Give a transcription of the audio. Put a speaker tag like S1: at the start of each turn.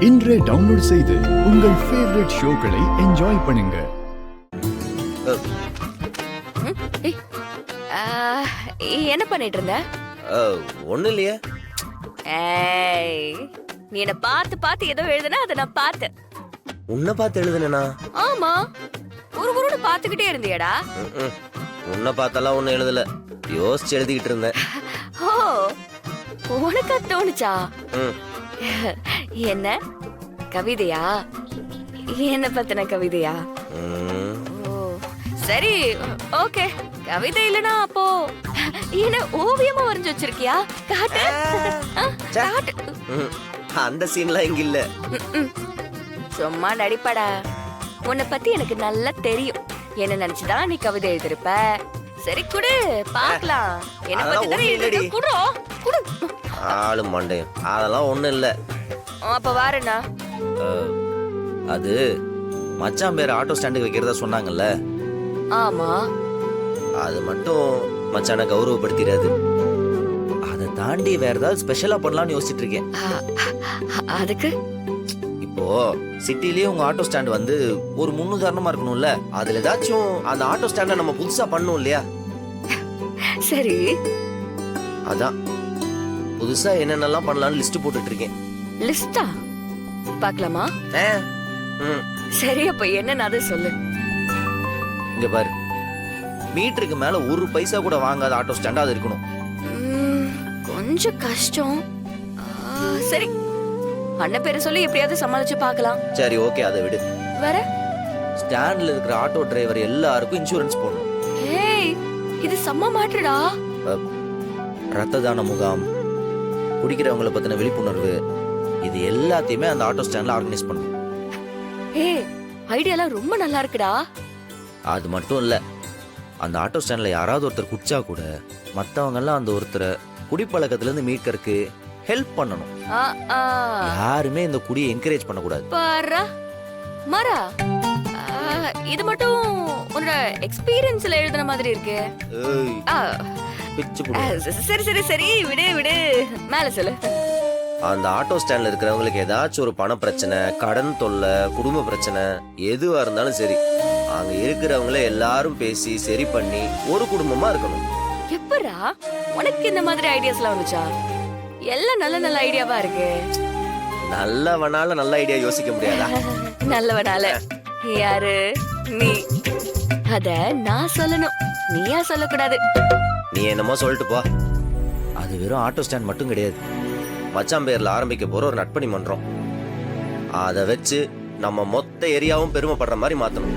S1: இன்றே டவுன்லோட் செய்து உங்கள் ஃபேவரட் ஷோக்களை என்ஜாய் பண்ணுங்க.
S2: என்ன பண்ணிட்டு இருந்த?
S3: ஒண்ணு இல்லையே.
S2: நீ என்ன பார்த்து பார்த்து ஏதோ எழுதுனா அதை நான் பார்த்தேன்.
S3: உன்னை பார்த்து எழுதுனா?
S2: ஆமா, ஒரு குருடு பார்த்துக்கிட்டே இருந்தியடா.
S3: உன்னை பார்த்தெல்லாம் ஒண்ணு எழுதல, யோசிச்சு எழுதிக்கிட்டு இருந்தேன்.
S2: ஓ, உனக்கு தோணுச்சா? என்ன கவிதையா? என்ன பத்தின கவிதையா? ஓ சரி, ஓகே. கவிதை இல்லனா அப்போ என்ன ஓவியமா வரைஞ்சு வச்சிருக்கியா? காட்டு காட்டு.
S3: அந்த சீன்லாம் இங்க இல்ல.
S2: சும்மா நடிப்படா. உன்னை பத்தி எனக்கு நல்லா தெரியும். என்ன நினைச்சுதான் நீ கவிதை எழுதிருப்ப. சரி குடு பாக்கலாம். என்ன பத்தி தெரியுது? குடு குடு.
S3: ஆளு மண்டையும் அதெல்லாம் ஒண்ணும் இல்ல.
S2: அப்ப வாரேண்ணா.
S3: அது மச்சான் பேர் ஆட்டோ ஸ்டாண்டுக்கு வைக்கிறதா சொன்னாங்கல்ல.
S2: ஆமா,
S3: அது மட்டும் மச்சான கௌரவப்படுத்திடாது. அதை தாண்டி வேற ஏதாவது ஸ்பெஷலா பண்ணலாம்னு யோசிச்சுட்டு இருக்கேன்.
S2: அதுக்கு
S3: இப்போ சிட்டிலேயே உங்க ஆட்டோ ஸ்டாண்ட் வந்து ஒரு முன்னுதாரணமா இருக்கணும்ல. அதுல ஏதாச்சும் அந்த ஆட்டோ ஸ்டாண்ட நம்ம புதுசா பண்ணணும் இல்லையா?
S2: சரி,
S3: அதான் புதுசா என்னென்னலாம் பண்ணலாம்னு லிஸ்ட் போட்டுட்டு இருக்கேன்.
S2: லிஸ்டா? பார்க்கலாமா? சரி, அப்ப என்னன்னு அதை சொல்லு.
S3: இங்க பாரு, மீட்டருக்கு மேல ஒரு பைசா கூட வாங்காத ஆட்டோ ஸ்டாண்டா அது இருக்கணும்.
S2: கொஞ்சம் கஷ்டம். சரி, அண்ணன் பேரை சொல்லி எப்படியாவது சமாளிச்சு பார்க்கலாம்.
S3: சரி ஓகே, அதை விடு.
S2: வேற
S3: ஸ்டாண்ட்ல இருக்கிற ஆட்டோ டிரைவர் எல்லாருக்கும் இன்சூரன்ஸ் போடணும்.
S2: ஏய், இது செம்ம மாட்டுடா.
S3: ரத்த தான முகாம், குடிக்கிறவங்களை பத்தின விழிப்புணர்வு, இது எல்லாத்தையுமே அந்த ஆட்டோ ஸ்டாண்ட்ல ஆர்கனைஸ் பண்ணணும்.
S2: ஏய், ஐடியாலாம் ரொம்ப நல்லா இருக்குடா.
S3: அது மட்டும் இல்ல, அந்த ஆட்டோ ஸ்டாண்ட்ல யாராவது ஒருத்தர் குடிச்சா கூட மத்தவங்க எல்லாம் அந்த ஒருத்தரை குடிப்பழக்கத்துல இருந்து மீட்கறதுக்கு ஹெல்ப் பண்ணணும். யாருமே இந்த குடியை என்கரேஜ் பண்ண கூடாது.
S2: பாரா மரா, இது மட்டும் உன்னோட எக்ஸ்பீரியன்ஸ்ல எழுதுன மாதிரி இருக்கு. சரி சரி சரி, விடு விடு, மேல சொல்லு.
S3: அந்த ஆட்டோ ஸ்டாண்ட்ல இருக்கிறவங்களுக்கு ஏதாச்சும் ஒரு பண பிரச்சனை, கடன் தொல்லை, குடும்ப பிரச்சனை எதுவா இருந்தாலும் சரி, அங்க இருக்கிறவங்கள எல்லாரும் பேசி சரி பண்ணி ஒரு குடும்பமா இருக்கணும்.
S2: எப்பரா உனக்கு இந்த மாதிரி ஐடியாஸ்லாம் வந்துச்சா? எல்லாம் நல்ல நல்ல ஐடியாவா இருக்கு.
S3: நல்லவனால நல்ல ஐடியா யோசிக்க முடியாதா?
S2: நல்லவனால யாரு? நீ. அத நான் சொல்லணும், நீயா சொல்லக்கூடாது.
S3: நீ என்னமோ சொல்லிட்டு போ. அது வெறும் ஆட்டோ ஸ்டாண்ட் மட்டும் கிடையாது, மச்சான் பேர்ல ஆரம்பிக்க போற ஒரு நட்பணி மன்றம். அதை வச்சு நம்ம மொத்த ஏரியாவும் பெருமைப்படுற மாதிரி மாத்தணும்.